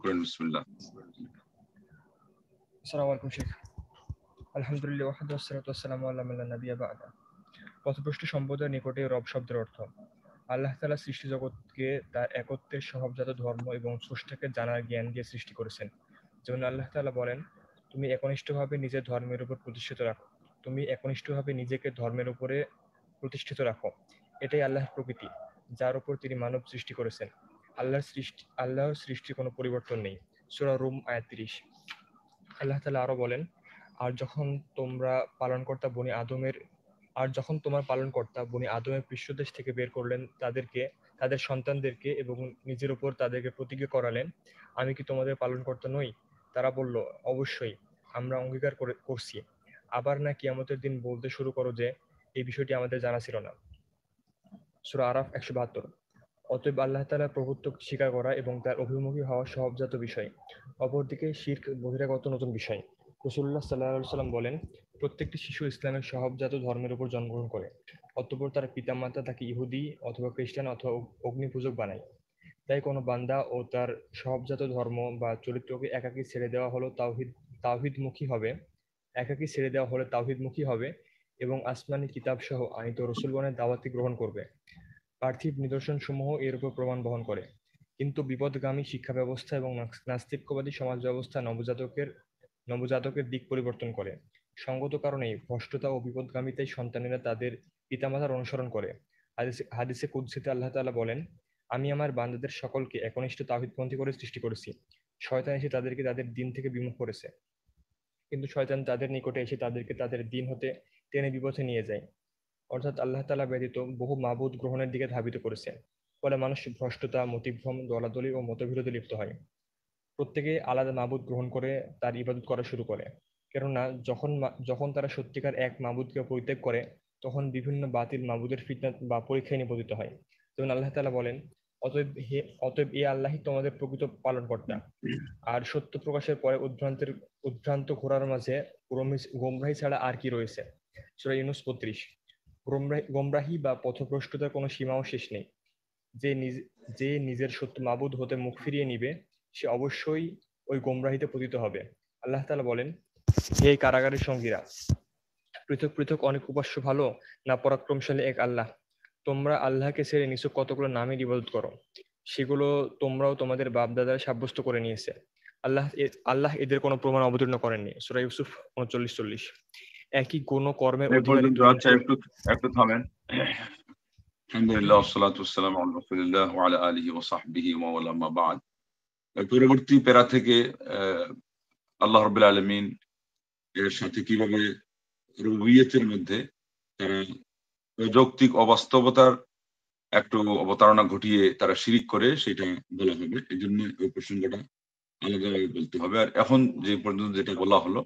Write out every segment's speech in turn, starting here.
বিসমিল্লাহ। আসসালামু আলাইকুম শেখ। আলহামদুলিল্লাহ ওয়াহদাহু ওয়াসসালাতু ওয়াসসালামু আলা মান লা নাবিয়্যা বা'দা। পথভ্রষ্ট সম্প্রদায়ের নিকটে রব শব্দের অর্থ আল্লাহ তাআলা সৃষ্টি জগৎকে তার একত্বের স্বভাবজাত ধর্ম এবং স্রষ্টাকে জানার জ্ঞান দিয়ে সৃষ্টি করেছেন। যেমন আল্লাহ তাআলা বলেন, তুমি একনিষ্ঠভাবে নিজের ধর্মের উপর প্রতিষ্ঠিত রাখো। তুমি একনিষ্ঠভাবে নিজেকে ধর্মের উপরে প্রতিষ্ঠিত রাখো। এটাই আল্লাহর প্রকৃতি, যার উপর তিনি মানব সৃষ্টি করেছেন। আল্লাহর সৃষ্টির কোনো পরিবর্তন নেই। সূরা রুম আয়াত ৩০। আল্লাহ তাআলা আরো বলেন, আর যখন তোমার পালনকর্তা বনি আদমের পৃষ্ঠদেশ থেকে বের করলেন তাদের সন্তানদেরকে এবং নিজের উপর তাদেরকে প্রতিজ্ঞা করালেন, আমি কি তোমাদের পালনকর্তা নই? তারা বলল, অবশ্যই, আমরা অঙ্গীকার করছি। আবার না কিয়ামতের দিন বলতে শুরু করো যে এই বিষয়টি আমাদের জানা ছিল না। সূরা আরাফ ১৭২। অতএব আল্লাহ তাআলার প্রভুত্ব স্বীকার করা এবং তার অভিমুখী হওয়া সহজাত বিষয়। অপরদিকে শিরক বহিরাগত নতুন বিষয়। রাসূলুল্লাহ সাল্লাল্লাহু আলাইহি ওয়াসাল্লাম বলেন, প্রত্যেকটি শিশু ইসলামের সহজাত ধর্মের উপর জন্মগ্রহণ করে। অতঃপর তার পিতামাতা তাকে ইহুদি অথবা খ্রিস্টান অথবা অগ্নিপূজক বানায়। তাই কোনো বান্দা ও তার সহজাত ধর্ম বা চরিত্রকে একাকী ছেড়ে দেওয়া হলে তাওহীদমুখী হবে এবং আসমানী কিতাবসহ আনীত রাসূলগণের দাওয়াতই গ্রহণ করবে। পার্থিব নিদর্শনসমূহ এর উপর প্রমাণ বহন করে। কিন্তু বিপথগামী শিক্ষা ব্যবস্থা এবং নাস্তিক্যবাদী সমাজ ব্যবস্থা নবজাতকের দিক পরিবর্তন করে। সঙ্গত কারণেই ভ্রষ্টতা ও বিপথগামিতায় সন্তানেরা তাদের পিতামাতার অনুসরণ করে। হাদিসে কুদসিতে আল্লাহ তাআলা বলেন, আমি আমার বান্দাদের সকলকে একনিষ্ঠ তাওহীদপন্থী করে সৃষ্টি করেছি। শয়তান এসে তাদেরকে তাদের দ্বীন থেকে বিমুখ করেছে, কিন্তু শয়তান তাদের নিকটে এসে তাদেরকে তাদের দ্বীন হতে টেনে বিপথে নিয়ে যায়, অর্থাৎ আল্লাহ তাআলা ব্যতীত বহু মাবুদ গ্রহণের দিকে ধাবিত করেছে। ফলে মানুষ ভ্রষ্টতা, মতিভ্রম, দলাদলি ও মতবিরোধে লিপ্ত হয়। প্রত্যেকে আলাদা মাবুদ গ্রহণ করে তার ইবাদত করা শুরু করে। কেননা যখন তারা সত্যিকার এক মাবুদকে পরিত্যাগ করে, তখন বিভিন্ন বাতিল মাবুদের ফিতনা বা পরীক্ষায় নিপতিত হয়। যেমন আল্লাহ তাআলা বলেন, অতএব এ আল্লাহই তোমাদের প্রকৃত পালনকর্তা। আর সত্য প্রকাশের পরে উদ্ভ্রান্ত ঘোড়ার মাঝে গোমরাহি ছাড়া আর কি রয়েছে? সূরা ইউনূস ৩৫। গোমরাহি বা পথভ্রষ্টতার কোনো সীমা ও শেষ নেই। যে নিজের সত্য মাবুদ হতে মুখ ফিরিয়ে নিবে, সে অবশ্যই ওই গোমরাহিতে পতিত হবে। আল্লাহ তাআলা বলেন, হে কারাগারের সঙ্গীরা, পৃথক পৃথক অনেক উপাস্য ভালো, না পরাক্রমশালী এক আল্লাহ? তোমরা আল্লাহকে ছেড়ে নিছক কতগুলো নামের ইবাদত করো, সেগুলো তোমরাও তোমাদের বাপ-দাদারা সাব্যস্ত করে নিয়েছে। আল্লাহ এদের কোনো প্রমাণ অবতীর্ণ করেননি। সূরা ইউসুফ ৩৯-৪০। একই গুণ ও কর্মের এই অধিকারী পর্যন্ত দুজন। আচ্ছা, একটু থামেন। আলহামদুলিল্লাহ ওয়াসসালাতু ওয়াসসালামু আলা রাসূলিল্লাহ ওয়া আলা আলিহি ওয়া সাহবিহি ওয়া ওয়ালা মা বা'দ। পরবর্তী প্যারা থেকে আল্লাহ রাব্বুল আলামিন এর সাথে কিভাবে রুবুবিয়তের মধ্যে তারা যৌক্তিক অবাস্তবতার একটু অবতারণা ঘটিয়ে তারা শিরিক করে, সেটা বলা হবে। এই জন্য ওই প্রসঙ্গটা আলাদাভাবে বলতে হবে। আর এখন যে পর্যন্ত যেটা বলা হলো,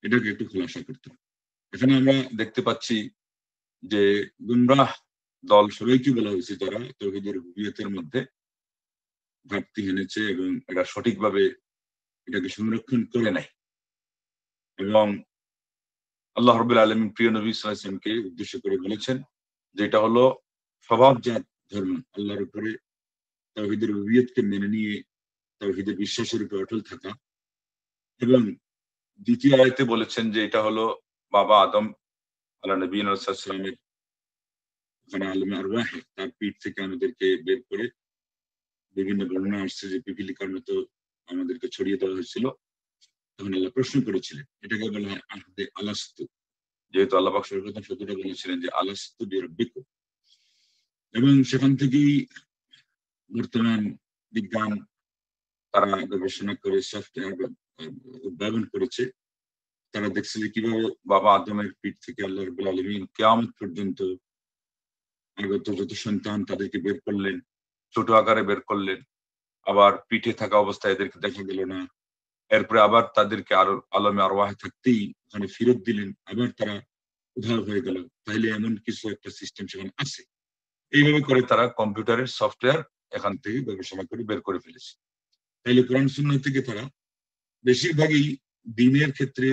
এটাকে একটু খোলাসা করতে হবে। এখানে আমরা দেখতে পাচ্ছি যে গুমরাহ দল সবাইকে বলা হয়েছে যারা তাওহীদের রুবুবিয়তের মধ্যে ঘাটতি এনেছে এবং এটা সঠিকভাবে এটাকে সংরক্ষণ করে নাই। এবং আল্লাহ রাব্বুল আলামিন প্রিয় নবী সাল্লাল্লাহু আলাইহি ওয়াসাল্লামকে উদ্দেশ্য করে বলেছেন যে এটা হলো স্বভাবজাত ধর্ম, আল্লাহর উপরে তাওহীদের রুবুবিয়তকে মেনে নিয়ে তাওহীদের বিশ্বাসের উপর অটল থাকা। এবং দ্বিতীয় আয়াতে বলেছেন যে এটা হলো বাবা আদম আলা নবীনা সাল্লাল্লাহু ওখানে আলমে আরওয়াহে তার পিঠ থেকে আমাদেরকে বের করে বিভিন্ন বর্ণনা আসছে যে পিপিলিকার মতো আমাদেরকে ছড়িয়ে দেওয়া হয়েছিল। তখন আল্লাহ প্রশ্ন করেছিলেন, এটাকে বলা হয় আহদে আলাস্তু, যেহেতু আল্লাহ পাক সর্বপ্রথম শব্দটা বলেছিলেন যে আলাস্তু বিরাব্বিকুম। এবং সেখান থেকেই বর্তমান বিজ্ঞান তারা গবেষণা করে সফটওয়্যার উদ্ভাবন করেছে। তারা দেখছে যে কিভাবে বাবা আদমের পিঠ থেকে আল্লাহ রাব্বুল আলামিন কিয়ামত পর্যন্ত আগত যত সন্তান তাদেরকে বের করলেন, ছোট আকারে বের করলেন, আবার পিঠে থাকা অবস্থায় এদেরকে দেখা গেল না, এরপরে আবার তাদেরকে আরো আলমে আরওয়াহে থাকতেই ওখানে ফেরত দিলেন, আবার তারা উধাও হয়ে গেল। তাহলে এমন কিছু একটা সিস্টেম সেখানে আছে। এইভাবে করে তারা কম্পিউটারের সফটওয়্যার এখান থেকে গবেষণা করে বের করে ফেলেছে। তাইলে কোরআন সুন্নাহ থেকে তারা বেশিরভাগই দ্বীনের ক্ষেত্রে,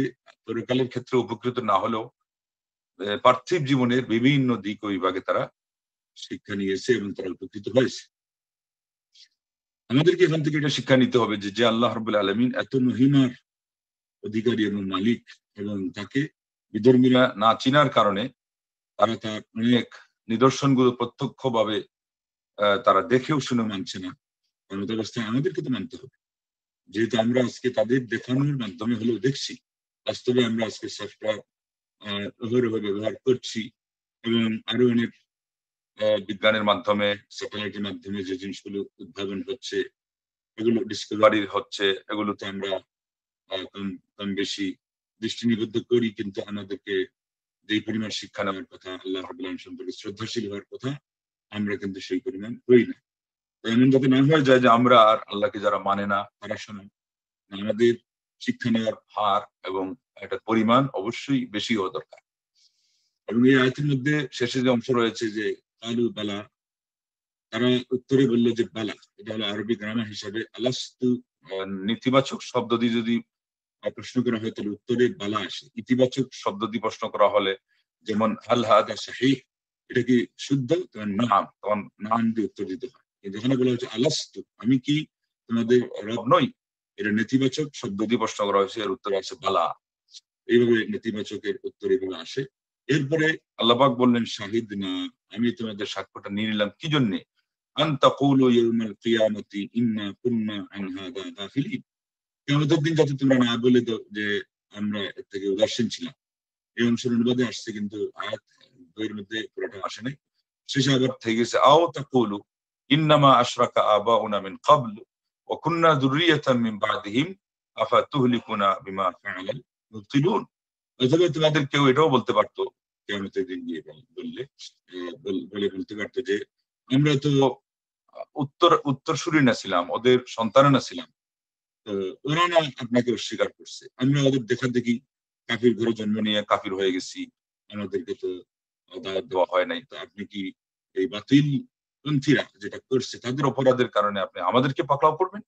পরকালের ক্ষেত্রে উপকৃত না হলেও পার্থিব জীবনের বিভিন্ন দিক ও বিভাগে তারা শিক্ষা নিয়েছে এবং তারা উপকৃত হয়েছে। আমাদেরকে এখান থেকে এটা শিক্ষা নিতে হবে যে আল্লাহ রাব্বুল আলামিন এত মহিমার অধিকারী এবং মালিক, এবং তাকে বিধর্মীরা না চিনার কারণে তারা তার অনেক নিদর্শনগুলো প্রত্যক্ষভাবে তারা দেখেও শুনে মানছে না। এমন অবস্থায় আমাদেরকে তো মানতে হবে, যেহেতু আমরা আজকে তাদের দেখানোর মাধ্যমে হলেও দেখছি, বাস্তবে আমরা আজকে সফটওয়্যার অহরহ ব্যবহার করছি, এবং আরো অনেক বিজ্ঞানের মাধ্যমে, স্যাটেলাইটের মাধ্যমে যে জিনিসগুলো উদ্ভাবন হচ্ছে, এগুলো ডিসকভারি হচ্ছে, এগুলোতে আমরা কম কম বেশি দৃষ্টি নিবদ্ধ করি, কিন্তু আমাদেরকে যে পরিমাণ শিক্ষা নেওয়ার কথা, আল্লাহ রাব্বুল আলামিন সম্পর্কে শ্রদ্ধাশীল হওয়ার কথা, আমরা কিন্তু সেই পরিমাণ করি না। এমন যাতে না হয়ে যায় যে আমরা আর আল্লাহকে যারা মানে না তারা শোনে, আমাদের শিক্ষা নেওয়ার হার এবং একটা পরিমাণ অবশ্যই বেশি হওয়া দরকার। এবং এই আয়াতের মধ্যে শেষে যে অংশ রয়েছে যে কালু বালা, তারা উত্তরে বললো যে বালা, এটা হলো আরবি গ্রামার হিসাবে আলাস্তু, নেতিবাচক শব্দ দিয়ে যদি প্রশ্ন করা হয় তাহলে উত্তরে বালা আসে। ইতিবাচক শব্দ দিয়ে প্রশ্ন করা হলে, যেমন হাল হাদা সাহিহ, এটা কি শুদ্ধ, তখন নাম, তখন নাম দিয়ে উত্তর দিতে হয়। কিন্তু এখানে বলা হচ্ছে আলাস্তু, আমি কি তোমাদের রব নই, এটা নেতিবাচক শব্দ দিয়ে প্রশ্ন করা হয়েছে, এর উত্তরে আছে বালা। এইভাবে নেতিবাচকের উত্তর এগুলো আসে। এরপরে আল্লাহ পাক বললেন শাহিদ না, আমি তোমাদের সাক্ষ্যটা নিয়ে নিলাম কি জন্যে, আন তাকুলু ইয়াউমাল কিয়ামতি ইন্না কুন্না আন হাদা গাফিলিন, কিয়ামতের দিন যাতে তোমরা না বলে দাও যে আমরা এর থেকে উদাসীন ছিলাম। এই অংশের অনুবাদে আসছে, কিন্তু আয়াত বইয়ের মধ্যে পুরোটা আসে নাই। শেষে আবার থেকে গেছে আও তাকুলু ইন্নামা আশরাকা আবাউনা মিন ক্বাবলু ওয়া কুন্না যুররিয়াতাম মিন বা'দিহিম আফাতুহলিকুনা বিমা ফাআলাল মুবতিলুন। অথবা তোমাদের কেউ এটাও বলতে পারতো, কিয়ামতের দিন গিয়ে বললে বলে বলতে পারতো যে আমরা তো উত্তরসূরি না ছিলাম, ওদের সন্তান না ছিলাম, তো ওরা না আপনাকে অস্বীকার করছে, আমরা ওদের দেখা দেখি কাফির ঘরে জন্ম নিয়ে কাফির হয়ে গেছি, আমাদেরকে তো দাওয়াত দেওয়া হয় নাই, তো আপনি কি এই বাতিল পন্থীরা যেটা করছে তাদের অপরাধের কারণে আপনি আমাদেরকে পাকড়াও করবেন?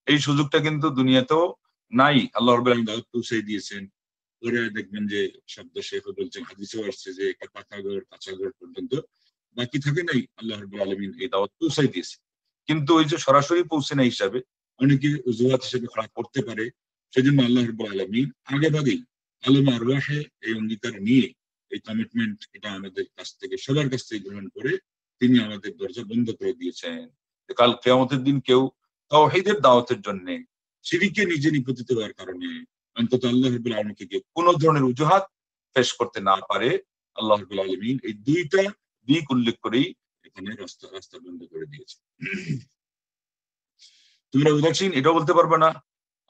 এই সুযোগটা কিন্তু দুনিয়াতেও নাই। আল্লাহ রাব্বুল আলামিন দাওয়াত পৌঁছে দিয়েছেন। পরে দেখবেন যে শব্দ শেখ বলছেন, হাদিসেও আসছে যে একটা কাঁচা ঘর পর্যন্ত বাকি থাকে নাই, আল্লাহ রাব্বুল আলামিন এই দাওয়াত পৌঁছাই দিয়েছে। কিন্তু ওই যে সরাসরি পৌঁছে না হিসাবে অনেকে অজুহাত হিসেবে খারাপ করতে পারে, সেজন্য আল্লাহ রাব্বুল আলামিন আগে ভাগেই আলেমে আরওয়াহে এই অঙ্গীকার নিয়ে, এই কমিটমেন্ট, এটা আমাদের কাছ থেকে, সবার কাছ থেকে গ্রহণ করে তিনি আমাদের দরজা বন্ধ করে দিয়েছেন। কাল কিয়ামতের দিন কেউ তাওহীদের দাওয়াতের জন্য শিরকে নিজে নিপতিত হওয়ার কারণে অন্তত আল্লাহ রাব্বুল আলামিনকে কোনো ধরনের অজুহাত পেশ করতে না পারে, আল্লাহ রাব্বুল আলামিন এই দুইটা দিক উল্লেখ করেই এখানে রাস্তা বন্ধ করে দিয়েছে। তোমরা উদাসীন এটাও বলতে পারবে না,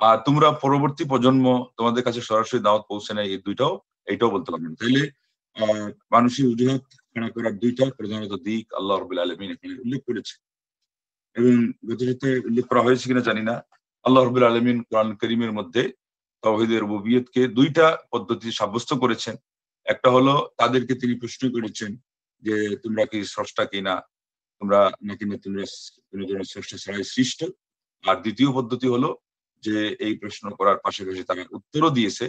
আর তোমরা পরবর্তী প্রজন্ম তোমাদের কাছে সরাসরি দাওয়াত পৌঁছে নেয়, এই দুইটাও এইটাও বলতে পারবে না। তাহলে মানুষের অজুহাত খাড়া করার দুইটা প্রধানত দিক আল্লাহ রাব্বুল আলামিন এখানে উল্লেখ করেছে। এবং গত সপ্তাহে উল্লেখ করা হয়েছে কিনা জানি না, আল্লাহ রাব্বুল আলামিন কোরআন কারীমের মধ্যে তাওহীদের রুবুবিয়তকে দুইটা পদ্ধতি সাব্যস্ত করেছেন। একটা হলো তাদেরকে তিনি প্রশ্ন করেছেন যে তোমরা কি স্রষ্টা কিনা, তোমরা নাকি না তোমরা কোনো ধরনের স্রষ্টা ছাড়াই সৃষ্ট। আর দ্বিতীয় পদ্ধতি হলো যে এই প্রশ্ন করার পাশাপাশি তারা উত্তরও দিয়েছে,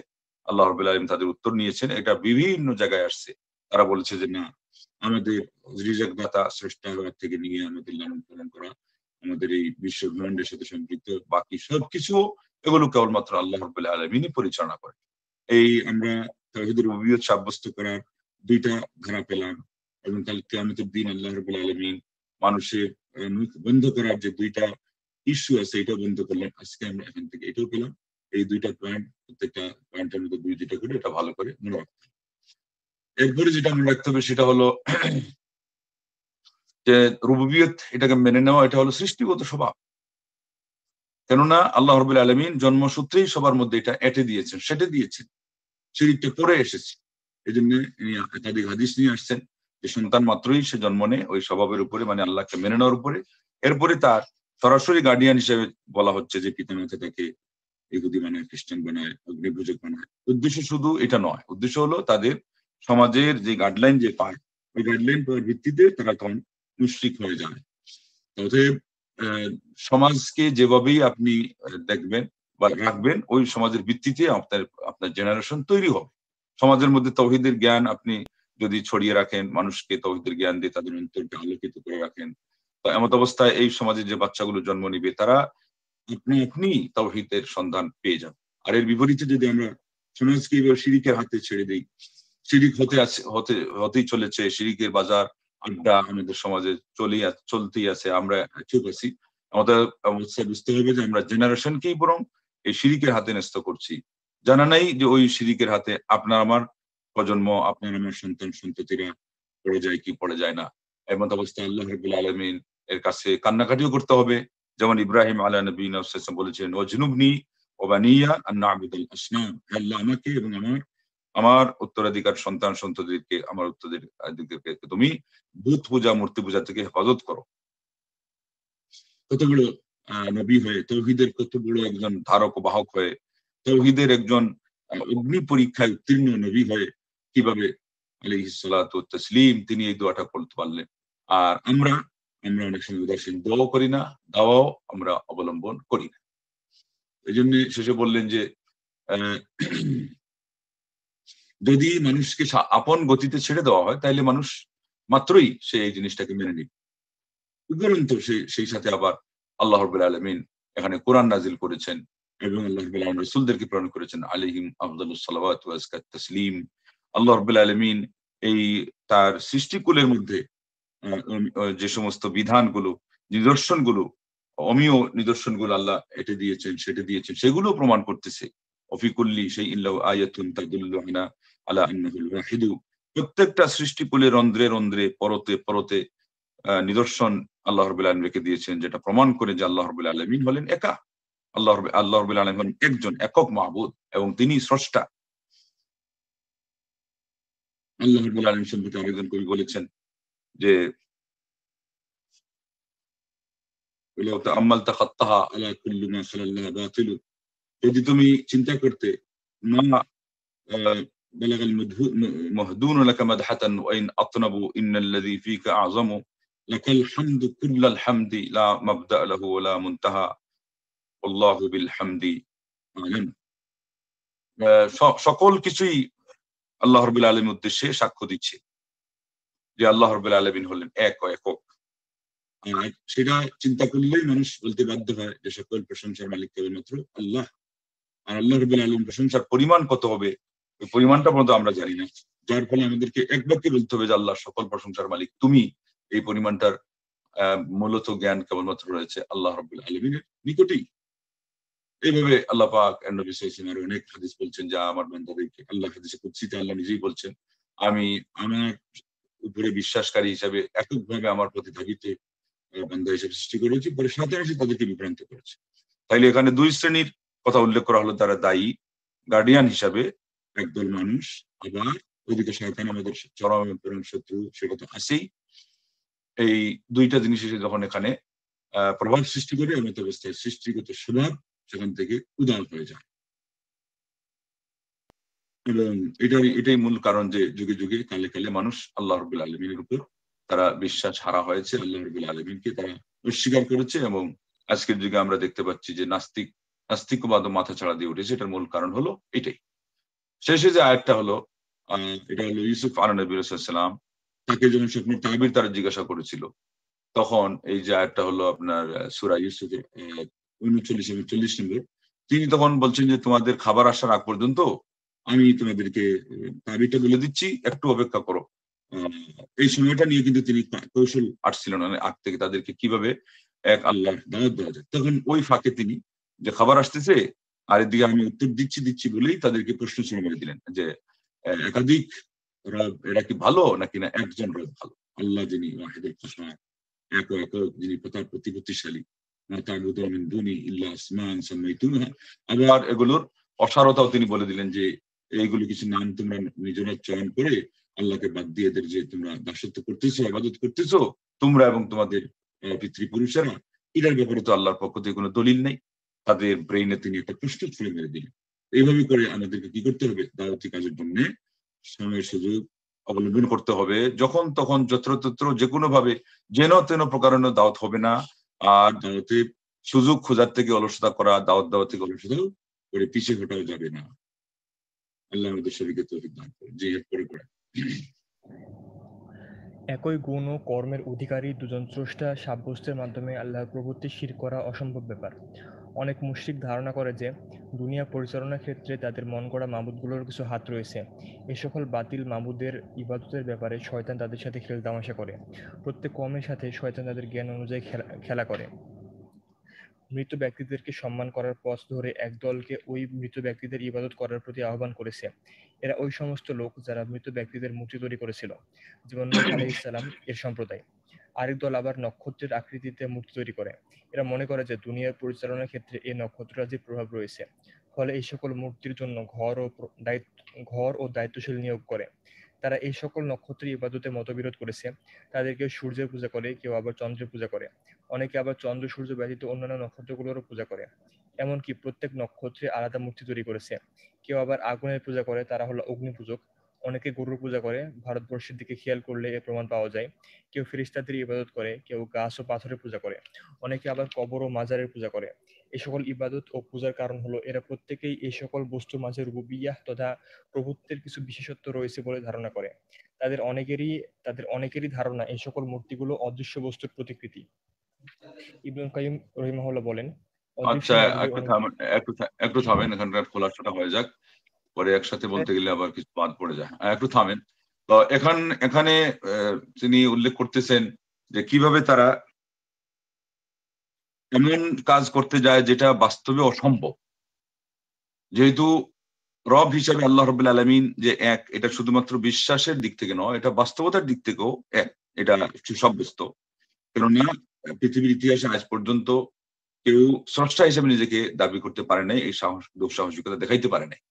আল্লাহ রাব্বুল আলামিন তাদের উত্তর নিয়েছেন। এটা বিভিন্ন জায়গায় আসছে। তারা বলেছে যে না, আমাদের রিজক দাতা স্রষ্টা হওয়ার থেকে নিয়ে আমাদের লালন পালন করা, আমাদের এই বিশ্ব ব্রহ্মাণ্ডের সাথে সম্পৃক্ত বাকি সবকিছু, এগুলো কেবলমাত্র আল্লাহ রাব্বুল আলামিনই পরিচালনা করে। এই আমরা তাওহীদের রুবুবিয়ত সাব্যস্ত করার দুইটা ধারা পেলাম, এবং কাল কিয়ামতের দিন আল্লাহ রাব্বুল আলামিন মানুষের মুখ বন্ধ করার যে দুইটা ইস্যু আছে, এটা বন্ধ করলেন। আজকে আমরা এখান থেকে এটাও পেলাম। এই দুইটা পয়েন্ট, প্রত্যেকটা পয়েন্টের মধ্যে দুইটা করে, এটা ভালো করে মনে রাখতে হবে। এরপরে যেটা মনে রাখতে হবে সেটা হলো যে রুবুবিয়ত, এটাকে মেনে নেওয়া, এটা হলো সৃষ্টিগত স্বভাব। কেননা আল্লাহ রাব্বুল আলামিন জন্মসূত্রেই সবার মধ্যে এটা এঁটে দিয়েছেন, সেটে দিয়েছেন, শিরকটা করে এসেছে। এই জন্য একাধিক হাদিস নিয়ে আসছেন যে সন্তান মাত্রই সে জন্ম নেয় ওই স্বভাবের উপরে, মানে আল্লাহকে মেনে নেওয়ার উপরে। এরপরে তার সরাসরি গার্ডিয়ান হিসেবে বলা হচ্ছে যে পিতামাতা তাকে ইহুদি বানায়, খ্রিস্টান বানায়, অগ্নিপূজক বানায়। উদ্দেশ্য শুধু এটা নয়, উদ্দেশ্য হলো তাদের সমাজের যে গাইডলাইন যে পায়, ওই গাইডলাইন পাওয়ার ভিত্তিতে তারা তখন মুশরিক হয়ে যায়। অতএব সমাজকে যেভাবেই আপনি দেখবেন বা রাখবেন, ওই সমাজের ভিত্তিতে আপনার জেনারেশন তৈরি হবে। সমাজের মধ্যে তাওহীদের জ্ঞান আপনি যদি ছড়িয়ে রাখেন, মানুষকে তাওহীদের জ্ঞান দিয়ে তাদের অন্তরকে আলোকিত করে রাখেন, তো এমত অবস্থায় এই সমাজে যে বাচ্চাগুলো জন্ম নিবে তারা আপনি তাওহীদের সন্ধান পেয়ে যাবে। আর এর বিপরীতে যদি আমরা সমাজকে এবার শিরিকের হাতে ছেড়ে দিই, শিরিক হতেই চলেছে, শিরিকের বাজার আড্ডা আমাদের সমাজে চলতেই আছে, আমরা চুপ আছি, আমাদের অবস্থা বুঝতে হবে যে আমরা জেনারেশনকেই বরং এই শিরিকের হাতে ন্যস্ত করছি। জানা নাই যে ওই শিরিকের হাতে আপনার আমার প্রজন্ম, আপনার আমার সন্তান সন্ততিরা পড়ে যায় কি পড়ে যায় না। এমন অবস্থায় আল্লাহ রাব্বুল আলামিন এর কাছে কান্নাকাটিও করতে হবে। যেমন ইব্রাহিম আলাইহিস সালাম বলেছেন, ওয়াজনুবনি ওয়া বানিয়া আন না'বুদাল আসনাম, আল্লাহ আমাকে এবং আমার উত্তরাধিকার সন্তান সন্ততিদেরকে, আমার উত্তরাধিকারকে তুমি বুত পূজা মূর্তি পূজা থেকে হেফাজত করো। কত বড় নবী হয়ে, তাওহীদের কত বড় একজন ধারক ও বাহক হয়ে, তাওহীদের একজন অগ্নি পরীক্ষায় উত্তীর্ণ নবী হয়ে কিভাবে আলাইহিস সালাতু ওয়াত তাসলিম তিনি এই দোয়াটা করতে পারলেন। আর আমরা অনেক সময় উদাসীন দোয়াও করি না, দাওয়াও আমরা অবলম্বন করি না। এই জন্য শেষে বললেন যে যদি মানুষকে আপন গতিতে ছেড়ে দেওয়া হয় তাহলে মানুষ মাত্রই সে এই জিনিসটাকে মেনে নিবে। উপরন্তু সেই সাথে আবার আল্লাহ রাব্বুল আলামিন এখানে কোরআন নাজিল করেছেন এবং আল্লাহ রাব্বুল আলামিন রাসূলদেরকে প্রেরণ করেছেন আলাইহিম আফদালুস সালাওয়াত ওয়া আজকাত তাসলিম। আল্লাহ রাব্বুল আলামিন এই তার সৃষ্টিকুলের মধ্যে যে সমস্ত বিধানগুলো, নিদর্শনগুলো, অমীয় নিদর্শনগুলো আল্লাহ সেটা দিয়েছেন, সেগুলো প্রমাণ করতেছে। অফিকুল্লি সেই ইল্লাহু আয়াতুন তাদুল্লু আলা আন্নাহুল ওয়াহিদু, প্রত্যেকটা সৃষ্টিকুলের রন্ধ্রে রন্ধ্রে পরতে পরতে নিদর্শন আল্লাহ রাব্বুল আলামিন রেখে দিয়েছেন, যেটা প্রমাণ করে যে আল্লাহ রাব্বুল আলামিন হলেন একা, আল্লাহ রাব্বুল আলামিন হলেন একজন একক মাবুদ এবং তিনি স্রষ্টা। আল্লাহ রাব্বুল আলামিন সম্পর্কে আরেকজন কবি বলেছেন যে যদি তুমি চিন্তা করতে মা بلغ المهدون لك مدحة وإن أطنبوا إن الذي فيك أعظم لك الحمد كل الحمد لا مبدأ له ولا منتهى والله بالحمد أعلم। সকল কিছুই আল্লাহ রাব্বুল আলামিনের উদ্দেশ্যে সাক্ষ্য দিচ্ছে যে আল্লাহ রাব্বুল আলামিন হলেন একক। আর সেটা চিন্তা করলেই মানুষ বলতে বাধ্য হয় যে সকল প্রশংসার মালিক কেবলমাত্র আল্লাহ। আর আল্লাহ রাব্বুল আলামিন প্রশংসার পরিমাণ কত হবে ওই পরিমাণটা পর্যন্ত আমরা জানি না, যার ফলে আমাদেরকে এক বাক্যে বলতে হবে যে আল্লাহ সকল প্রশংসার মালিক তুমি। এই পরিমাণটার মূলত জ্ঞান কেবলমাত্র রয়েছে আল্লাহ রাব্বুল আলামিনের নিকটেই। এইভাবে আল্লাহ পাক নবী সাল্লাল্লাহু আলাইহি ওয়াসাল্লাম অনেক হাদিস বলছেন যা আমার বান্দাদেরকে, আল্লাহ হাদিসে কুদসিতে আল্লাহ নিজেই বলছেন, আমি আমার উপরে বিশ্বাসকারী হিসাবে এককভাবে আমার প্রতি ধাবিত বান্দা হিসেবে সৃষ্টি করেছি, পরে সাথে তাদেরকে বিভ্রান্ত করেছে। তাইলে এখানে দুই শ্রেণীর কথা উল্লেখ করা হলো, তারা দায়ী গার্ডিয়ান হিসাবে একদল মানুষ, আবার ওইদিকে শয়তান আমাদের চরম পরম শত্রু, সেটা তো আছেই। এই দুইটা জিনিস এসে যখন এখানে প্রভাব সৃষ্টি করে এমত অবস্থায় সৃষ্টিগত স্বভাব সেখান থেকে উদার হয়ে যায়। এবং এটাই মূল কারণ যে যুগে যুগে কালে কালে মানুষ আল্লাহ রাব্বুল আলামিনের উপর তারা বিশ্বাস হারা হয়েছে, আল্লাহ রাব্বুল আলামিনকে তারা অস্বীকার করেছে। এবং আজকের যুগে আমরা দেখতে পাচ্ছি যে নাস্তিকবাদ মাথা ছাড়া দিয়ে উঠেছে। এটার মূল কারণ হলো এটাই। শেষে যে আয়াতটা হলো, এটা হলো ইউসুফ আলাইহিস নবী সাল্লাম, তাকে যখন স্বপ্নের তাবির তারা জিজ্ঞাসা করেছিল, তখন এই যে আয়াতটা হলো আপনার সূরা ইউসুফের 39 এবং 40 নম্বর, তিনি তখন বলছেন যে তোমাদের খাবার আসার আগ পর্যন্ত আমি তোমাদেরকে তাবিরটা বলে দিচ্ছি, একটু অপেক্ষা করো। এই সময়টা নিয়ে কিন্তু তিনি কৌশল আসছিলেন আগ থেকে তাদেরকে কিভাবে এক আল্লাহ দাওয়াত দেওয়া যায়। তখন ওই ফাঁকে তিনি যে খাবার আসতেছে আর এদিকে আমি উত্তর দিচ্ছি বলেই তাদেরকে প্রশ্ন শুরু করে দিলেন যে একাধিক রব এরা কি ভালো নাকি না একজন রব ভালো, আল্লাহ যিনি ওয়াহিদুল কাহ্হার, একক যিনি প্রতিপত্তিশালী। আবার এগুলোর অসারতাও তিনি বলে দিলেন যে এইগুলো কিছু নাম তোমরা নিজেরা চয়ন করে আল্লাহকে বাদ দিয়ে এদের যে তোমরা দাসত্ব করতেছো, ইবাদত করতেছো তোমরা এবং তোমাদের পিতৃপুরুষেরা, এটার ব্যাপারে তো আল্লাহর পক্ষ থেকে কোনো দলিল নেই। তাদের ব্রেইনে তিনি একটা প্রশ্ন ছুড়ে মেরে দিলেন। এইভাবে করে আমাদেরকে কি করতে হবে? দাওয়াতি কাজের জন্য সময় সুযোগ অবলম্বন করতে হবে। যখন তখন যত্রতত্র যে কোনো ভাবে যেন তেন প্রকারেণ দাওয়াত হবে না। আর দাওয়াতে সুযোগ খোঁজার থেকে অলসতা করা, দাওয়াত থেকে অলসতা করে পিছিয়ে হটাও যাবে না। আল্লাহ আমাদের সবাইকে তৌফিক দান করেন। জি, এরপরে একই গুণ ও কর্মের অধিকারী দুজন স্রষ্টা সাব্যস্তের মাধ্যমে আল্লাহর প্রভুত্বে শিরক করা অসম্ভব ব্যাপার। অনেক মুশরিক ধারণা করে যে দুনিয়া পরিচালনার ক্ষেত্রে তাদের মন গড়া মাবুদগুলোর কিছু হাত রয়েছে। এ সকল বাতিল মাবুদের ইবাদতের ব্যাপারে শয়তান তাদের সাথে খেল তামাশা করে। প্রত্যেক কওমের সাথে শয়তান তাদের জ্ঞান অনুযায়ী খেলা করে। মৃত ব্যক্তিদেরকে সম্মান করার পথ ধরে একদলকে ওই মৃত ব্যক্তিদের ইবাদত করার প্রতি আহ্বান করেছে। এরা ওই সমস্ত লোক যারা মৃত ব্যক্তিদের মূর্তি তৈরি করেছিল, যেমন নূহ আলাইহিস সালাম এর সম্প্রদায়। আরেক দল আবার নক্ষত্রের আকৃতিতে মূর্তি তৈরি করে। এরা মনে করে যে দুনিয়ার পরিচালনার ক্ষেত্রে এই নক্ষত্ররাজির প্রভাব রয়েছে। ফলে এই সকল মূর্তির জন্য ঘর ও দায়িত্বশীল নিয়োগ করে। তারা এই সকল নক্ষত্রের ইবাদতে মতবিরোধ করেছে। তাদের কেউ সূর্যের পূজা করে, কেউ আবার চন্দ্রের পূজা করে। অনেকে আবার চন্দ্র সূর্য ব্যতীত অন্যান্য নক্ষত্রগুলোরও পূজা করে। এমনকি প্রত্যেক নক্ষত্রে আলাদা মূর্তি তৈরি করেছে। কেউ আবার আগুনের পূজা করে, তারা হলো অগ্নি পূজক। অনেকে গরুর পূজা করে, ভারতবর্ষের দিকে খেয়াল করলে এর প্রমাণ পাওয়া যায়। কেউ ফেরেশতাদের ইবাদত করে, কেউ গাছ ও পাথরের পূজা করে। অনেকে আবার কবর ও মাজারের পূজা করে। এই সকল ইবাদত ও পূজার কারণ হলো এরা প্রত্যেকেই এই সকল বস্তুর মাঝে রুবুবিয়্যাহ তথা প্রভুত্বের কিছু বিশেষত্ব রয়েছে বলে ধারণা করে। তাদের অনেকেরই ধারণা এই সকল মূর্তিগুলো অদৃশ্য বস্তুর প্রতিকৃতি। ইবনুল কাইয়িম রাহিমাহুল্লাহ বলেন, অদৃশ্য আচ্ছা, মাবুদের একটু থামেন, এখানকার খোলাসাটা হয়ে যাক, পরে একসাথে বলতে গেলে আবার কিছু বাদ পড়ে যায়। একটু থামেন। তো এখানে তিনি উল্লেখ করতেছেন যে কিভাবে তারা এমন কাজ করতে যায় যেটা বাস্তবে অসম্ভব। যেহেতু রব হিসাবে আল্লাহ রাব্বুল আলামিন যে এক, এটা শুধুমাত্র বিশ্বাসের দিক থেকে নয়, এটা বাস্তবতার দিক থেকেও এক, এটা সুসাব্যস্ত। কেননা পৃথিবীর ইতিহাসে আজ পর্যন্ত কেউ স্রষ্টা হিসেবে নিজেকে দাবি করতে পারে নাই, এই দুঃসাহসিকতা দেখাইতে পারে নাই।